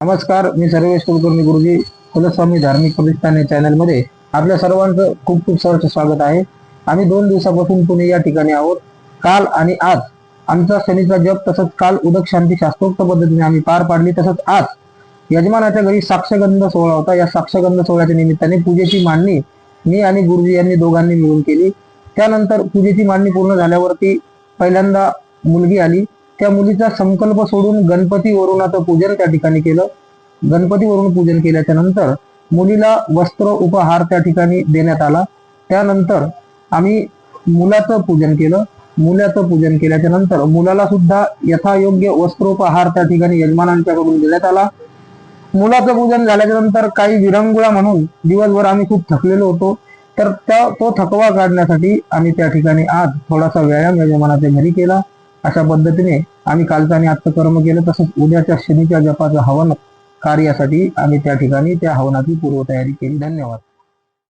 नमस्कार, मी सर्वेश कुलकर्णी गुरुजी कुलस्वामी धार्मिक प्रतिष्ठान या चॅनलमध्ये आपल्या सर्वांचं खूप खूप सहर्ष स्वागत आहे. आम्ही 2 दिवसापासून पुणे या ठिकाणी आहोत. काल आणि आज आमचा शनीचा जप तसंच काल उदक शांती शास्त्रोक्त पद्धतीने आम्ही पार पाडली. तसंच आज यजमानाच्या घरी साक्षगंध सोहळा होता. या साक्षगंध सोहळ्याच्या निमित्ताने पूजेची मांडणी मी आणि गुरुजी यांनी दोघांनी मिळून केली. त्यानंतर पूजेची मांडणी पूर्ण झाल्यावरती पहिल्यांदा मुलगी आली. त्या मुलीचा संकल्प सोडून गणपती वरुणाचं पूजन त्या ठिकाणी केलं. गणपती वरुण पूजन केल्याच्या नंतर मुलीला वस्त्र उपहार त्या ठिकाणी देण्यात आला. त्यानंतर आम्ही मुलाचं पूजन केलं. मुलाचं पूजन केल्याच्या नंतर मुलाला सुद्धा यथायोग्य वस्त्रोपहार त्या ठिकाणी यजमानांच्याकडून देण्यात आला. मुलाचं पूजन झाल्याच्या नंतर काही विरंगुळा म्हणून दिवसभर आम्ही खूप थकलेलो होतो. तर तो थकवा काढण्यासाठी आम्ही त्या ठिकाणी आज थोडासा व्यायाम यजमानाच्या घरी केला. अशा पद्धतीने आम्ही कालचं आणि आजचं कर्म केलं. तसंच उद्याच्या शनीच्या जपाचं हवन कार्यासाठी आम्ही त्या ठिकाणी त्या हवनाची पूर्वतयारी केली. धन्यवाद.